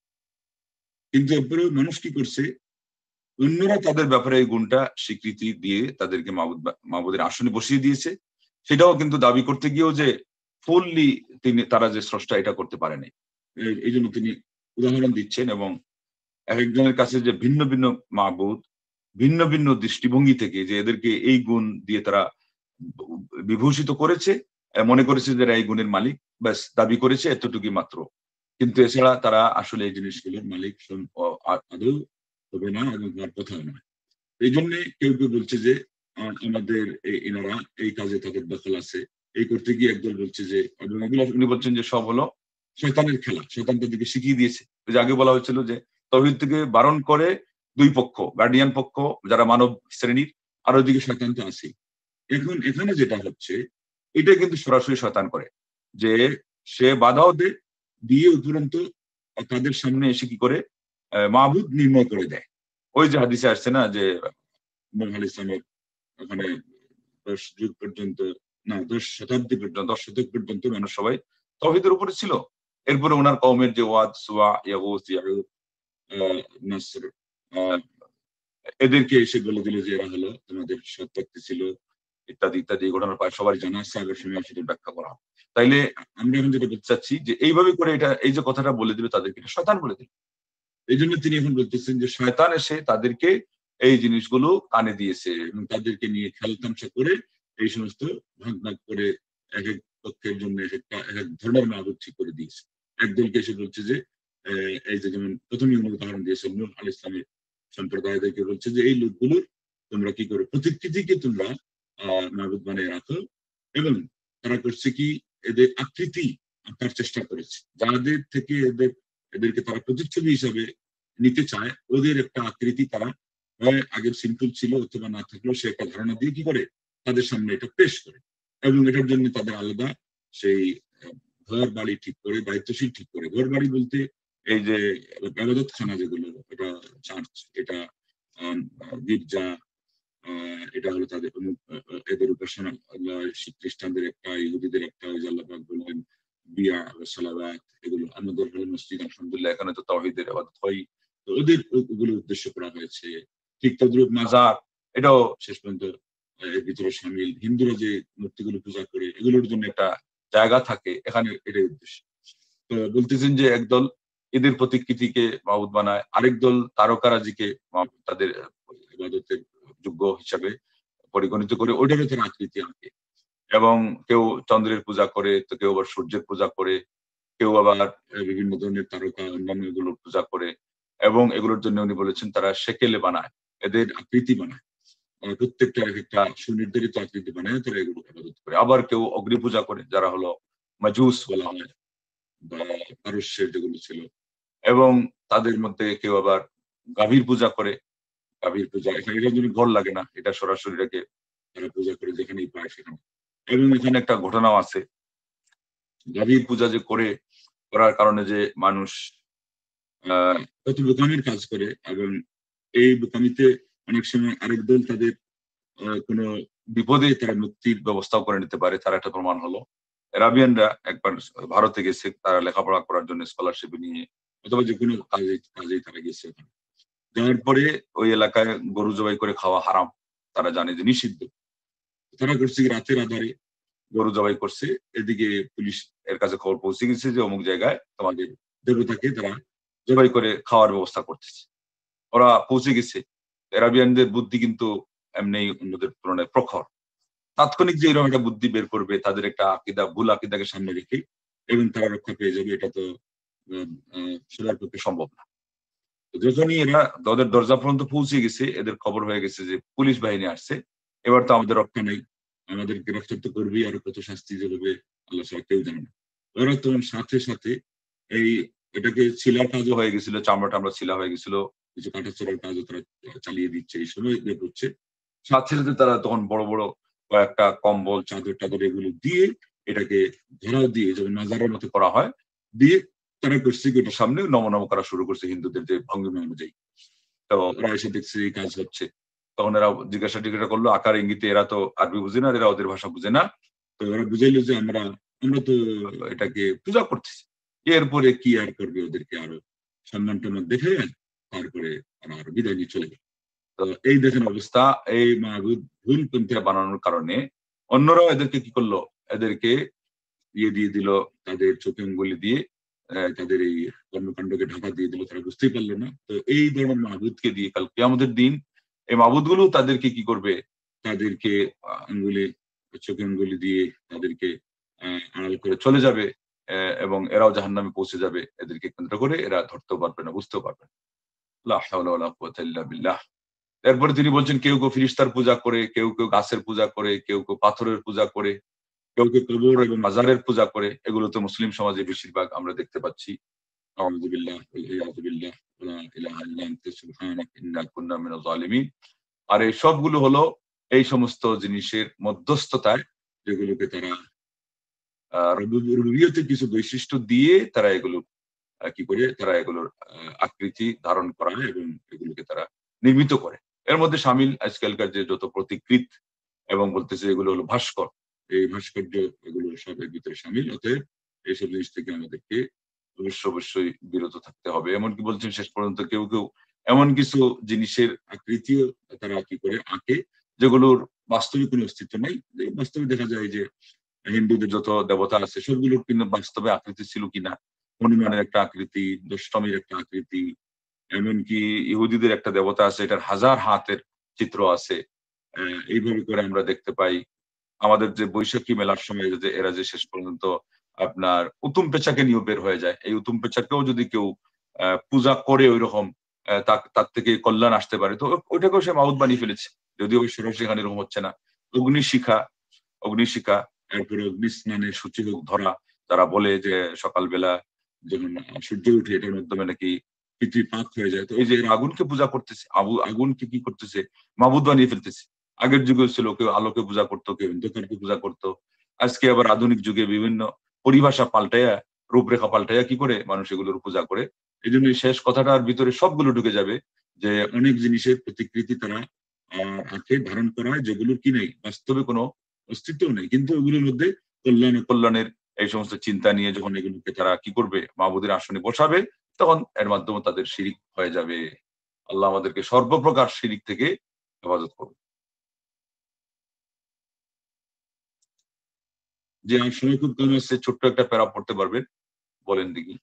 কিন্তু এরপরেও মানুষ কি করছে, অন্যরা তাদের ব্যাপারে এই গুণটা স্বীকৃতি দিয়ে তাদেরকে মাবুদের আসনে বসিয়ে দিয়েছে। সেটাও কিন্তু দাবি করতে গিয়েও যে ফুললি তারা যে স্রষ্টা এটা করতে পারে নাই। এই জন্য তিনি উদাহরণ দিচ্ছেন, এবং এক একজনের কাছে যে ভিন্ন ভিন্ন মাবুদ, ভিন্ন ভিন্ন দৃষ্টিভঙ্গি থেকে যে এদেরকে এই গুণ দিয়ে তারা বিভূষিত করেছে, মনে করেছে যে এরা এই গুণের মালিক, ব্যাস দাবি করেছে এতটুকুই মাত্র। কিন্তু এছাড়া তারা আসলে এই জিনিসগুলোর মালিক আদৌ হবে না এবং তার কোথাও নয়। এই জন্য কেউ কেউ বলছে যে আমাদের এনারা এই কাজে তাদের দখল আছে। এই করতে গিয়ে একদল বলছে যে, উনি বলছেন যে সব হলো শয়তানের খেলা, শয়তান তাদেরকে শিখিয়ে দিয়েছে। ওই যে আগে বলা হয়েছিল যে তৌহিদ থেকে বারণ করে দুই পক্ষ, গার্ডিয়ান পক্ষ যারা মানব শ্রেণীর, আর ওইদিকে শয়তান তো আছেই। এখন এখানে যেটা হচ্ছে, এটা কিন্তু সরাসরি শয়তান করে, যে সে বাধাও দিয়ে উপরন্তু তাদের সামনে এসে কি করে মাবুদ নির্ণয় করে দেয়। ওই যে হাদিসে আসছে না যে নূহ আলাইহিস সালামের ওখানে 10 যুগ পর্যন্ত, না 10 শতাব্দী পর্যন্ত, 10 শতক পর্যন্ত মানুষ সবাই তাওহীদের উপরে ছিল। এরপরে ওনার কওমের যে ওয়াদ, সুওয়া, ইয়াগুস, ইয়াউক, নাসর, এদেরকে এসে বলে দিল যে এরা হলো তোমাদের সৎ ব্যক্তি ছিল, ইত্যাদি ইত্যাদি ঘটনার প্রায় সবারই জানা আছে, আগের সময় সেটা ব্যাখ্যা করা হয়। তাইলে আমরা এখন যেটা বলতে চাচ্ছি যে এইভাবে করে এটা, এই যে কথাটা বলে দিবে তাদেরকে, এটা শয়তান বলে দিল। এই জন্য তিনি এখন বলতেছেন যে শয়তান এসে তাদেরকে এই জিনিসগুলো কানে দিয়েছে এবং তাদেরকে নিয়ে খেলতামশা করে এই সমস্ত ভাগ ভাগ করে এক এক পক্ষের জন্য এক এক ধর্মের মাবুদ ঠিক করে দিয়েছে। একদলকে এসে বলছে যে এই যে যেমন প্রথমে উদাহরণ দিয়েছে নূহ আলাইহিস সালামের সম্প্রদায়দেরকে বলছে যে এই লোকগুলোর তোমরা কি করো, প্রতিকৃতিকে তোমরা মাবুদ বানিয়ে রাখো, এবং তারা করছে কি এদের আকৃতি আঁকার চেষ্টা করেছে, যাদের থেকে এদেরকে তারা প্রতিচ্ছবি হিসাবে নিতে চায়, ওদের একটা আকৃতি তারা হয় আগের সিম্পল ছিল অথবা না থাকলেও সে একটা ধারণা দিয়ে কি করে তাদের সামনে এটা পেশ করে, এবং এটার জন্য তাদের আলাদা সেই ঘর বাড়ি ঠিক করে, দায়িত্বশীল ঠিক করে। ঘর বাড়ি বলতে এই যে ইবাদতখানা যেগুলো, এটা চার্চ, এটা গির্জা, এটা হলো তাদের এদের উপাসনা, খ্রিস্টানদের একটা, ইহুদিদের একটা, ওই যে আল্লাহ পাক বললেন বিয়া সালাওয়াত, এগুলো আমাদের হলো মসজিদ, আলহামদুলিল্লাহ এখানে তো তাওহীদের ইবাদত হয়, তো ওদের ওগুলো উদ্দেশ্য করা হয়েছে। ঠিক তদ্রুপ মাজার, এটাও শেষ পর্যন্ত এর ভিতরে শামিল। হিন্দুরা যে মূর্তিগুলো পূজা করে এগুলোর জন্য একটা জায়গা থাকে, এখানে এটাই উদ্দেশ্য। তো বলতেছেন যে একদল এদের প্রতিকৃতিকে মাবুদ বানায়, আরেক দল তারকারাজিকে তাদের ইবাদতের যোগ্য হিসাবে পরিগণিত করে ওইটাকে তারা আকৃতি আঁকে, এবং কেউ চন্দ্রের পূজা করে, তো কেউ আবার সূর্যের পূজা করে, কেউ আবার বিভিন্ন ধরনের তারকা অন্যান্য এগুলোর পূজা করে, এবং এগুলোর জন্য উনি বলেছেন তারা সেকেলে বানায়, এদের আকৃতি বানায়। প্রত্যেকটা একটা সুনির্ধারিত আকৃতি বানায় তারা এগুলো ইবাদত করে। আবার কেউ অগ্নি পূজা করে, যারা হলো মাজুস বলা হয় বা পারস্যের যেগুলো ছিল। এবং তাদের মধ্যে কেউ আবার গাভীর পূজা করে। গাভীর পূজা এখানে এটার জন্য ঘর লাগে না, এটা সরাসরি রেখে তারা পূজা করে যেখানেই পায় সেখানে। এবং এখানে একটা ঘটনাও আছে, গাভীর পূজা যে করার কারণে যে মানুষ কত বোকামির কাজ করে, এবং এই বোকামিতে অনেক সময় আরেক দল তাদের কোনো বিপদে তারা মুক্তির ব্যবস্থাও করে নিতে পারে, তার একটা প্রমাণ হলো এরাবিয়ানরা একবার ভারতে গেছে তারা লেখাপড়া করার জন্য স্কলারশিপ নিয়ে, অথবা যে কোনো কাজেই তারা গেছে। ওখানে যাওয়ার পরে ওই এলাকায় গরু জবাই করে খাওয়া হারাম, তারা জানে যে নিষিদ্ধ। তারা করছে কি রাতের আধারে গরু জবাই করছে, এদিকে পুলিশ এর কাছে খবর পৌঁছে গেছে যে অমুক জায়গায় তোমাদের দেবতাকে তারা জবাই করে খাওয়ার ব্যবস্থা করতেছে। ওরা পৌঁছে গেছে। এরাবিয়ানদের বুদ্ধি কিন্তু এমনি অন্যদের তুলনায় প্রখর। তাৎক্ষণিক যে এরকম একটা বুদ্ধি বের করবে, তাদের একটা আকিদা, ভুল আকিদাকে সামনে রেখে, এবং তারা রক্ষা পেয়ে যাবে, এটা তো সবার পক্ষে সম্ভব না। যখনই এরা ওদের দরজা পর্যন্ত পৌঁছে গেছে, এদের খবর হয়ে গেছে যে পুলিশ বাহিনী আসছে, এবার তো আমাদের রক্ষা নেই, আমাদের গ্রেফতার তো করবেই, আর কত শাস্তি যে হবে আল্লাহ ছাড়া কেউ জানে না। ওরা তখন সাথে সাথে এই এটাকে ছিলার কাজও হয়ে গেছিল, চামড়া টামড়া ছিলা হয়ে গেছিল, কিছু কাটা চোরার কাজও তারা চালিয়ে দিচ্ছে। এই সময় বের হচ্ছে, সাথে সাথে তারা তখন বড় বড় কয়েকটা কম্বল চাদর টাদর এগুলো দিয়ে এটাকে ধরাও দিয়ে, যেমন নাজারের মতো করা হয়, দিয়ে তারা করছে এটার সামনে নমনম করা শুরু করছে হিন্দুদের যে ভঙ্গিমা অনুযায়ী। তো ওরা এসে দেখছে এই কাজ হচ্ছে, তখন এরা জিজ্ঞাসা করলো আকার ইঙ্গিতে, এরা তো আরবি বুঝে না, এরা ওদের ভাষা বুঝে না। তো ওরা বুঝাইলো যে আমরা আমরা তো এটাকে পূজা করতেছি। এরপরে কি আর করবে, ওদেরকে আরো সম্মান টম্মান দেখে তারপরে তারা আরো বিদায় নিয়ে চলে গেল। তো এই দেখেন অবস্থা, এই মাহবুদ ভুল পন্থা বানানোর কারণে অন্যরাও এদেরকে কি করলো, এদেরকে ইয়ে দিয়ে দিল, তাদের চোখে আঙ্গুলি দিয়ে তাদের এই কর্মকাণ্ডকে ঢাকা দিয়ে দিল, তারা বুঝতেই পারলো না। তো এই ধরনের মাহবুদকে দিয়ে কাল কিয়ামতের দিন এই মাহবুদ গুলো তাদেরকে কি করবে, তাদেরকে আঙ্গুলি, চোখে আঙ্গুলি দিয়ে তাদেরকে আড়াল করে চলে যাবে, এবং এরাও জাহান্নামে পৌঁছে যাবে। এদেরকে কেন্দ্র করে এরা ধরতেও পারবে না, বুঝতেও পারবে না। লা হাওলা ওয়ালা কুওয়াতা ইল্লা বিল্লাহ। এরপরে তিনি বলছেন কেউ কেউ ফিরিস্তার পূজা করে, কেউ কেউ গাছের পূজা করে, কেউ কেউ পাথরের পূজা করে, কেউ কেউ কবর এবং মাজারের পূজা করে। এগুলো তো মুসলিম সমাজে বেশিরভাগ আমরা দেখতে পাচ্ছি। আউযু বিল্লাহ ওয়াল ইয়াযু বিল্লাহ লা ইলাহা ইল্লা আনতা সুবহানাকা ইন্না কুন্না মিনাজ জালিমিন। আর এই সবগুলো হলো এই সমস্ত জিনিসের মধ্যস্থতায়, যেগুলোকে তারা রুবিয়তের কিছু বৈশিষ্ট্য দিয়ে তারা এগুলো কি করে, তারা এগুলোর আকৃতি ধারণ করায় এবং এগুলোকে তারা নির্মিত করে। এর মধ্যে শামিল আজকালকার যে যত প্রতিকৃত, এবং বলতেছে এগুলো হলো ভাস্কর, এই ভাস্কর্য এগুলো সব এর ভিতরে শামিল। অতএব এইসব জিনিস থেকে আমাদেরকে অবশ্যই বিরত থাকতে হবে। এমনকি বলছেন শেষ পর্যন্ত কেউ কেউ এমন কিছু জিনিসের আকৃতিও তারা কি করে আঁকে, যেগুলোর বাস্তবে কোনো অস্তিত্ব নেই। বাস্তবে দেখা যায় যে হিন্দুদের যত দেবতা আছে সবগুলোর কিন্তু বাস্তবে আকৃতি ছিল কিনা, হনুমানের একটা আকৃতি, দশমীর একটা আকৃতি, এমনকি ইহুদিদের একটা দেবতা আছে এটার 1000 হাতের চিত্র আছে। এইভাবে করে আমরা দেখতে পাই। আমাদের যে বৈশাখী মেলার সময় যে এরা যে শেষ পর্যন্ত আপনার উতুম পেঁচাকে নিয়েও বের হয়ে যায়, এই উতুম পেঁচাকেও যদি কেউ পূজা করে ওইরকম, তার থেকে কল্যাণ আসতে পারে, তো ওইটাকেও সে মাউদ বানিয়ে ফেলেছে, যদিও ওই সরাসরি এখানে এরকম হচ্ছে না। অগ্নিশিখা অগ্নিশিখা এরপরে অগ্নি স্নানের সূচিহোগ ধরা, তারা বলে যে সকালবেলা যখন সূর্য উঠে এটার মাধ্যমে নাকি পৃথিবী পাক হয়ে যায়। তো এই যে এরা আগুনকে পূজা করতেছে, আগুনকে কি করতেছে, মাবুদ বানিয়ে ফেলতেছে। আগের যুগে ছিল কেউ আলোকে পূজা করতো, কেউ অন্ধকারকে পূজা করতো। আজকে আবার আধুনিক যুগে বিভিন্ন পরিভাষা পাল্টাইয়া, রূপরেখা পাল্টাইয়া কি করে মানুষ এগুলোর পূজা করে। এই জন্য শেষ কথাটার ভিতরে সবগুলো ঢুকে যাবে, যে অনেক জিনিসের প্রতিকৃতি তারা আঁকে ধারণ করা হয়, যেগুলোর কি নেই, বাস্তবে কোনো অস্তিত্ব নেই, কিন্তু ওগুলোর মধ্যে কল্যাণের এই সমস্ত চিন্তা নিয়ে যখন এগুলোকে তারা কি করবে, মাহবুদের আসনে বসাবে, তখন এর মাধ্যমে তাদের শিরিক হয়ে যাবে। আল্লাহ আমাদেরকে সর্বপ্রকার শিরিক থেকে হেফাজত করবে। যে আমার সময় খুব কম আছে, ছোট্ট একটা প্যারা পড়তে পারবেন, বলেন দেখি,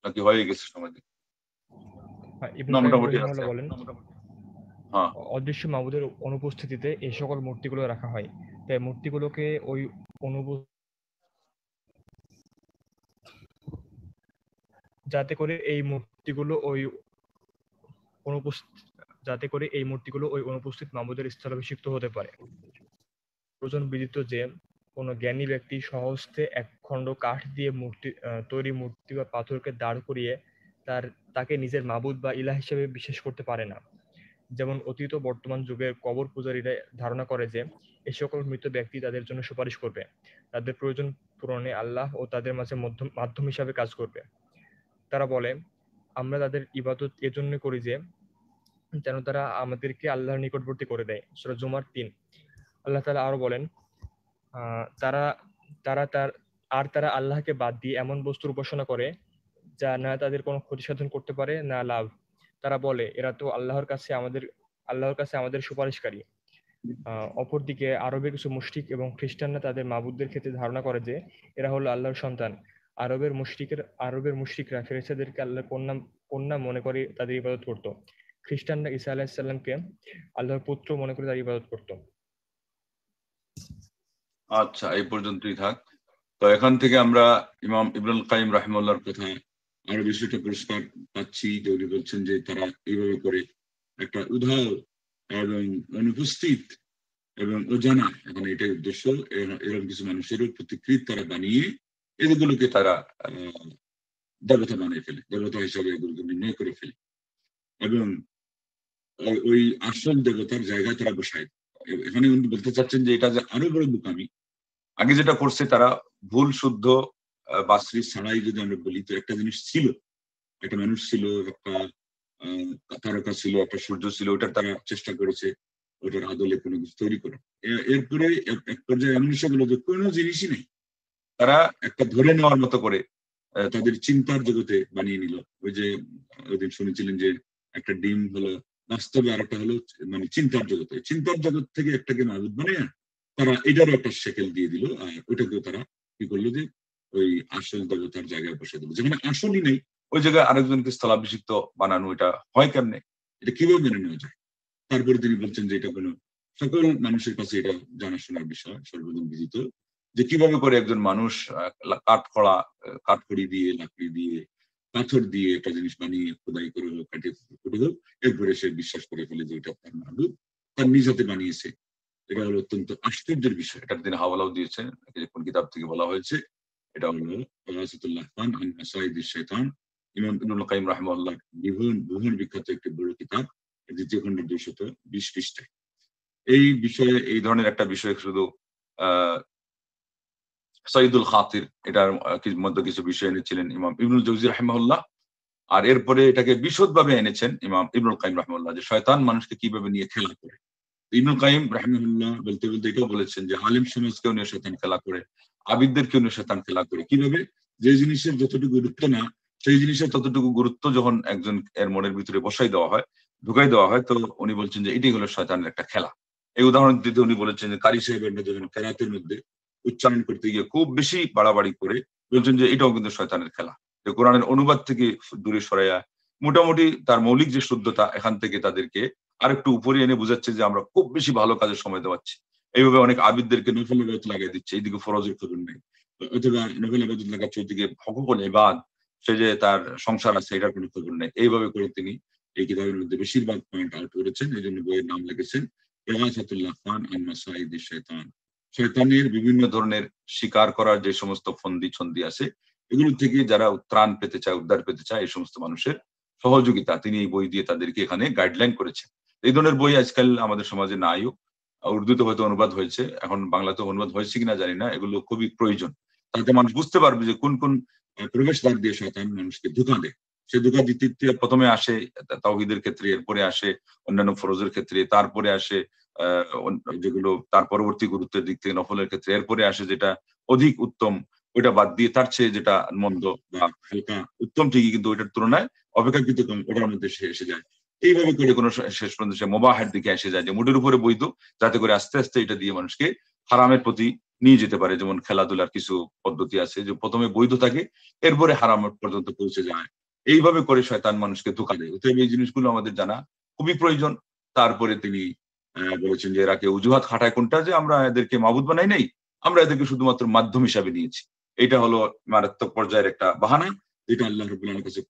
নাকি হয়ে গেছে সময়? ইবনে না, কাইয়্যিম মোটামুটি আছে। রাহিমাহুল্লাহ বলেন, হ্যাঁ, অদৃশ্য মাবুদের অনুপস্থিতিতে এই সকল মূর্তিগুলো রাখা হয়। তাই মূর্তিগুলোকে ওই যাতে করে এই মূর্তিগুলো ওই অনুপস্থিত যাতে করে এই মূর্তিগুলো ওই অনুপস্থিত মাবুদের স্থলাভিষিক্ত হতে পারে। প্রয়োজন বিদিত যে কোনো জ্ঞানী ব্যক্তি স্বহস্তে এক খণ্ড কাঠ দিয়ে তৈরি মূর্তি বা পাথরকে দাঁড় করিয়ে তাকে নিজের মাবুদ বা ইলাহ হিসেবে বিশ্বাস করতে পারে না। যেমন অতীত ও বর্তমান যুগের কবর পূজারীরা ধারণা করে যে এই সকল মৃত ব্যক্তি তাদের জন্য সুপারিশ করবে, তাদের প্রয়োজন পূরণে আল্লাহ ও তাদের মাঝে মাধ্যম হিসাবে কাজ করবে। তারা বলে, আমরা তাদের ইবাদত এজন্য করি যে যেন তারা আমাদেরকে আল্লাহর নিকটবর্তী করে দেয়। সূরা জুমার ৩। আল্লাহ তাআলা আরো বলেন, তারা তারা তারা আল্লাহকে বাদ দিয়ে এমন বস্তুর উপাসনা করে যা না তাদের কোনো ক্ষতি সাধন করতে পারে না লাভ। তারা বলে, এরা তো আল্লাহর কাছে আমাদের সুপারিশকারী। অপরদিকে আরবের কিছু মুশরিক এবং খ্রিস্টানরা তাদের মাবুদদের ক্ষেত্রে ধারণা করে যে এরা হলো আল্লাহর সন্তান। আরবের মুশরিকরা ফেরেশতাদেরকে আল্লাহর কন্যা মনে করে তাদের ইবাদত করত। খ্রিস্টানরা ঈসা আলাইহিস সালামকে আল্লাহর পুত্র মনে করে তার ইবাদত করত। আচ্ছা, এই পর্যন্তই থাক। তো এখান থেকে আমরা ইমাম ইবনুল কাইয়িম রাহিমাহুল্লাহর কথা আরো বিষয়টা পরিষ্কার পাচ্ছি যে উনি বলছেন যে তারা এইভাবে করে একটা উধাও এবং অনুপস্থিত এবং অজানা, এখানে এটাই উদ্দেশ্য, এরকম কিছু মানুষের প্রতিকৃত তারা বানিয়ে এগুলোকে তারা দেবতা বানিয়ে ফেলে, দেবতা হিসাবে এগুলোকে নির্ণয় করে ফেলে এবং ওই আসল দেবতার জায়গায় তারা বসায়। এখানে উনি বলতে চাচ্ছেন যে এটা যে আরো বড় বোকামি। আগে যেটা করছে তারা ভুল শুদ্ধ বাসরি ছাড়াই যদি আমরা বলি, তো একটা জিনিস ছিল, একটা মানুষ ছিল, একটা তারকা ছিল, একটা সূর্য ছিল, ওটার তারা চেষ্টা করেছে ওটার আদলে কোনো কিছু তৈরি করে। এরপরে এক পর্যায়ে এমন এসে গেলো যে কোনো জিনিসই নেই, তারা একটা ধরে নেওয়ার মতো করে তাদের চিন্তার জগতে বানিয়ে নিল। ওই যে ওইদিন শুনেছিলেন যে একটা ডিম হলো বাস্তবে, আর একটা হলো মানে চিন্তার জগতে। চিন্তার জগৎ থেকে একটাকে মাবুদ বানিয়ে তারা এটারও একটা শেকেল দিয়ে দিল, আর ওইটাকেও তারা কি করলো যে ওই আসল দেবতার জায়গায় বসে দিল। যেখানে আসলই নেই ওই জায়গায় আরেকজনকে স্থলাভিষিক্ত বানানো, এটা হয় কেমনে? এটা কিভাবে মেনে নেওয়া যায়? তারপরে তিনি বলছেন যে এটা কোনো সকল মানুষের কাছে এটা জানাশোনার বিষয়, সর্বজন বিদিত, যে কিভাবে করে একজন মানুষ কাঠখড়ি দিয়ে, লাকড়ি দিয়ে, পাথর দিয়ে একটা জিনিস বানিয়ে খোদাই করে হোক, কাটিয়ে করে হোক, এরপরে সে বিশ্বাস করে ফেলে যে এটা তার মাবুদ, তার নিজ হাতে বানিয়েছে। এটা হলো অত্যন্ত আশ্চর্যের বিষয়। এটার তিনি হাওয়ালাও দিয়েছেন, কোন কিতাব থেকে বলা হয়েছে। এটা হলো ইগাসাতুল লাহফান আন মাসাইদিশ শাইতান, ইমাম ইবনুল কাইয়িম রাহিমাহুল্লাহ ভুবন বিখ্যাত একটি বড় কিতাব, দ্বিতীয় খণ্ড 220 পৃষ্ঠায়। এই বিষয়ে এই ধরনের একটা বিষয় শুধু সঈদুল খাতির এটার মধ্যে কিছু বিষয় এনেছিলেন ইমাম ইবনুল জৌজি রাহিমাহুল্লাহ, আর এরপরে এটাকে বিশদভাবে এনেছেন ইমাম ইবনুল কাইয়িম রাহিমাহুল্লাহ, যে শয়তান মানুষকে কিভাবে নিয়ে খেলা করে। ইবনুল কাইয়িম রাহিমাহুল্লাহ বলতে বলতে এটাও বলেছেন যে আলিম সমাজকেও নিয়ে শয়তান খেলা করে, আবিদদেরকেও নিয়ে শয়তান খেলা করে। কিভাবে? যে জিনিসের যতটুকু গুরুত্ব না, সেই জিনিসের ততটুকু গুরুত্ব যখন একজন এর মনের ভিতরে বসাই দেওয়া হয়, ঢুকাই দেওয়া হয়, তো উনি বলছেন যে এটাই হলো শয়তানের একটা খেলা। এই উদাহরণ দিতে উনি বলেছেন যে কারি সাহেবের যখন কেরাতের মধ্যে উচ্চারণ করতে গিয়ে খুব বেশি বাড়াবাড়ি করে বলছেন যে এটাও কিন্তু শয়তানের খেলা। যে কোরআনের অনুবাদ থেকে দূরে সরাইয়া মোটামুটি তার মৌলিক যে শুদ্ধতা, এখান থেকে তাদেরকে আরেকটু উপরে এনে বুঝাচ্ছে যে আমরা খুব বেশি ভালো কাজে সময় দেওয়াচ্ছি। এইভাবে অনেক আবিদদেরকে নফল ইবাদত লাগাই দিচ্ছে, এইদিকে ফরজের খবর নেই, অথবা নফল ইবাদত লাগাচ্ছে ওইদিকে হকুকুল ইবাদ, সে যে তার সংসার আছে এটার কোনো খবর নেই। এইভাবে করে তিনি এই কিতাবের মধ্যে বেশিরভাগ পয়েন্ট আউট করেছেন। এই জন্য বইয়ের নাম লিখেছেন ইগাসাতুল লাহফান আন মাসাইদিশ শাইতান। শয়তানের বিভিন্ন ধরনের শিকার করার যে সমস্ত ফন্দি ছন্দি আছে, এগুলো থেকে যারা ত্রাণ পেতে চায়, উদ্ধার পেতে চায়, এই সমস্ত মানুষের সহযোগিতা তিনি এই বই দিয়ে তাদেরকে এখানে গাইডলাইন করেছেন। এই ধরনের বই আজকাল আমাদের সমাজে নাইও, উর্দুতে হয়তো অনুবাদ হয়েছে, এখন বাংলাতে অনুবাদ হয়েছে কিনা জানি না। এগুলো খুবই প্রয়োজন, তাতে মানুষ বুঝতে পারবে যে কোন কোন প্রবেশদ্বার দিয়ে শয়তান মানুষকে ধোঁকা দেয়। সে ধোঁকা দিতে প্রথমে আসে তাওহীদের ক্ষেত্রে, এরপরে আসে অন্যান্য ফরজের ক্ষেত্রে, তারপরে আসে যেগুলো তার পরবর্তী গুরুত্বের দিক থেকে নফলের ক্ষেত্রে, এরপরে আসে যেটা অধিক উত্তম ওইটা বাদ দিয়ে তার চেয়ে যেটা মন্দ বা হালকা উত্তম ঠিকই, কিন্তু ওইটার তুলনায় অপেক্ষাকৃত কম, ওটার মধ্যে সে এসে যায়। এইভাবে করে কোনো শেষ পর্যন্ত সে মোবাহের দিকে এসে যায়, যে মুডের উপরে বৈধ, যাতে করে আস্তে আস্তে এটা দিয়ে মানুষকে হারামের প্রতি নিয়ে যেতে পারে। যেমন খেলাধুলার কিছু পদ্ধতি আছে যে প্রথমে বৈধ থাকে, এরপরে হারাম পর্যন্ত পৌঁছে যায়। এইভাবে করে শয়তান মানুষকে ধোঁকা দেয়। অতএব এই জিনিসগুলো আমাদের জানা খুবই প্রয়োজন। তারপরে তিনি বলেছেন যে এরাকে অজুহাত খাটায় কোনটা, যে আমরা এদেরকে মাবুদ বানাই নাই, আমরা এদেরকে শুধুমাত্র মাধ্যম হিসাবে নিয়েছি। এটা হলো মারাত্মক পর্যায়ের একটা বাহানা, যেটা আল্লাহ রাব্বুল আলামিনের কাছে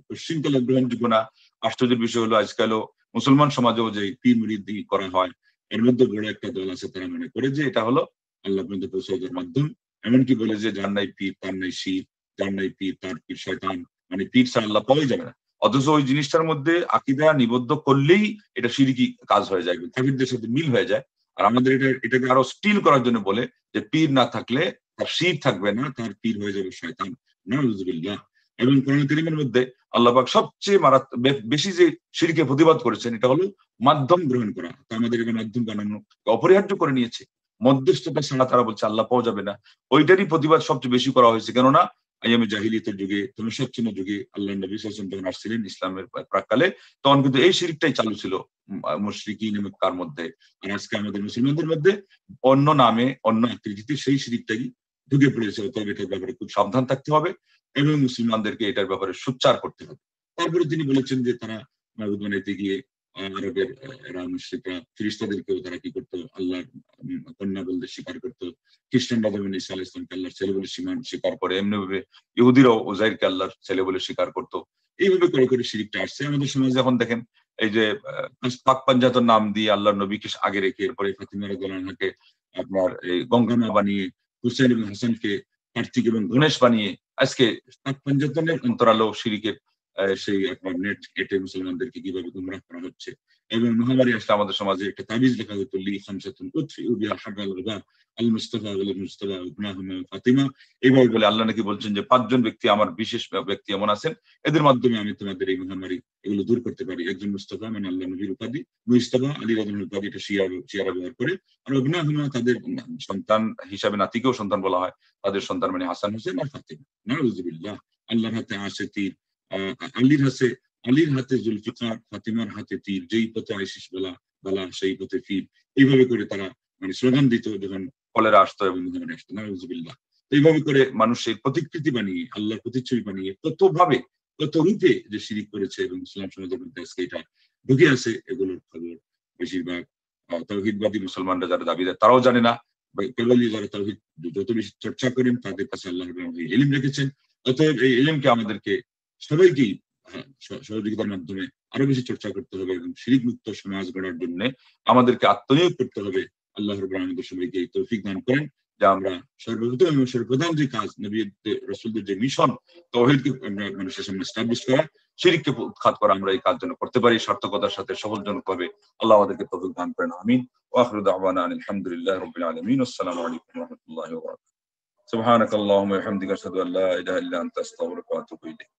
পশ্চিমকালে গ্রহণযোগ্য না। আশ্চর্যের বিষয় হলো আজকালও মুসলমান সমাজেও যে পীর মুরিদি করা হয়, এর মধ্যে বড় একটা দল আছে, তারা মনে করে যে এটা হলো আল্লাহ পর্যন্ত পৌঁছে যাওয়ার মাধ্যম। এমনকি বলে যে যার নাই পীর তার নাই শির, যার নাই পীর তার পীর শয়তান, মানে পীর ছাড়া আল্লাহ পাওয়াই যাবে না। অথচ ওই জিনিসটার মধ্যে আকীদা নিবদ্ধ করলেই এটা শিরকি কাজ হয়ে যায়, তাওহীদের সাথে মিল হয়ে যায়। আর আমাদের এটাকে আরো স্টিল করার জন্য বলে যে পীর না থাকলে তার শির থাকবে না, তার পীর হয়ে যাবে শয়তান। নাউযুবিল্লাহ। এবং কোরআন কারীমের মধ্যে আল্লাহ পাক সবচেয়ে বেশি যে শিরকে প্রতিবাদ করেছেন এটা হলো মাধ্যম গ্রহণ করা। তো আমাদের এটা মাধ্যম বানানো অপরিহার্য করে নিয়েছে, মধ্যস্থতা ছাড়া তারা বলছে আল্লাহ পাওয়া যাবে না। ওইটারই প্রতিবাদ সবচেয়ে বেশি করা হয়েছে, কেননা আইয়ামে জাহিলিয়াতের যুগে, ধ্বংসাচ্ছন্ন যুগে আল্লাহ নবী সাল্লাল্লাহু আলাইহি ওয়াসাল্লাম যখন আসছিলেন ইসলামের প্রাক্কালে, তখন কিন্তু এই শিরকটাই চালু ছিল মুশরিকিন মক্কার মধ্যে। আর আজকে আমাদের মুসলমানদের মধ্যে অন্য নামে অন্য আকৃতিতে সেই শিরকটাই ঢুকে পড়েছে। তবে এটার ব্যাপারে খুব সাবধান থাকতে হবে এবং মুসলমানদেরকে এটার ব্যাপারে সোচ্চার করতে হবে। তারপরে তিনি বলেছেন যে তারা মাবুদ বানাইতে গিয়ে আরবের এরা মুশরিকরা ফেরেশতাদেরকেও তারা কি করতো, আল্লাহর কন্যা বলতে স্বীকার করতো। খ্রিস্টানরা যেমন ঈসা আলাইহিস সালামকে আল্লাহর ছেলে বলে স্বীকার করে, এমনি ভাবে ইহুদিরাও উযাইরকে আল্লাহর ছেলে বলে স্বীকার করতো। এইভাবে করে করে শিরকটা আসছে আমাদের সমাজে। এখন দেখেন এই যে পাক পাঞ্জাতন নাম দিয়ে আল্লাহর নবীকে আগে রেখে এরপরে ফাতিমা রাদিয়াল্লাহু আনহাকে আপনার এই গঙ্গামা বানিয়ে, হুসেন এবং হাসানকে কার্তিক এবং গণেশ বানিয়ে আজকে পাক পাঞ্জাতনের অন্তরালো শিরকের সেই আপনার নেট কেটে মুসলমানদেরকে কিভাবে গুমরাহ করা হচ্ছে। এবং মহামারী আসলে আমাদের সমাজে একটা তাবিজ লেখা হতো, লি খামসাতুন উতফিউ বিহা হাররাল গিবা আল মুস্তাফা ওয়াল মুস্তাফা ইবনাহুমা ফাতিমা। এইভাবে বলে আল্লাহ নাকি বলছেন যে 5 জন ব্যক্তি, আমার বিশেষ ব্যক্তি এমন আছেন, এদের মাধ্যমে আমি তোমাদের এই মহামারী এগুলো দূর করতে পারি। একজন মুস্তাফা মানে আল্লাহ নবীর উপাধি, মুস্তাফা আলী রাদিয়াল্লাহু উপাধি, এটা শিয়ারা ব্যবহার করে। আর ইবনাহুমা তাদের সন্তান হিসাবে নাতিকেও সন্তান বলা হয়, তাদের সন্তান মানে হাসান হোসেন আর ফাতিমা। নাউযুবিল্লাহ। আল্লাহর হাতে আসে তীর, আলীর হাতে জুলফিকার, ফাতিমার হাতে তীর, যেই পথে আইসিস বলা সেই পথে ফির। এইভাবে করে তারা মানে স্লোগান দিত যখন কলেরা আসতো এবং মহামারী আসতো। নাউযুবিল্লাহ। এইভাবে করে মানুষের প্রতিকৃতি বানিয়ে, আল্লাহর প্রতিচ্ছবি বানিয়ে কত রূপে যে শিরিক করেছে এবং ইসলাম সমাজের মধ্যে আজকে এটা ঢুকে আছে, এগুলোর খবর বেশিরভাগ তাওহীদবাদী মুসলমানরা যারা দাবিদার তারাও জানে না। কেবলই যারা তাওহীদ যত বেশি চর্চা করেন তাদের কাছে আল্লাহ ইলম রেখেছেন। অতএব এই ইলমকে আমাদেরকে সবাইকেই সহযোগিতার মাধ্যমে আরো বেশি চর্চা করতে হবে এবং শিরিক মুক্ত সমাজ গড়ার জন্য আমাদেরকে আত্মনিয়োগ করতে হবে। আল্লাহ রাব্বুল আলামিন আমাদের সবাইকে এই তৌফিক দান করেন যে আমরা সর্বপ্রথম এবং সর্বপ্রধান যে কাজ, নবীদের রাসূলদের যে মিশন, তাওহীদকে আমরা মানুষের সামনে এস্টাবলিশ করা, শিরককে উৎখাত করা, আমরা এই কাজ যেন করতে পারি সার্থকতার সাথে, সফলজনকভাবে। আল্লাহ আমাদেরকে তৌফিক দান করেন। আমিন। ওয়া আখিরু দাওয়ানা আলহামদুলিল্লাহি রাব্বিল আলামিন। আসসালামু আলাইকুম ওয়া রাহমাতুল্লাহি ওয়া বারাকাতুহু। সুবহানাকাল্লাহুম্মা ওয়া বিহামদিকা আশহাদু আল্লা ইলাহা ইল্লা আনতা আস্তাগফিরুকা ওয়া আতুবু ইলাইক।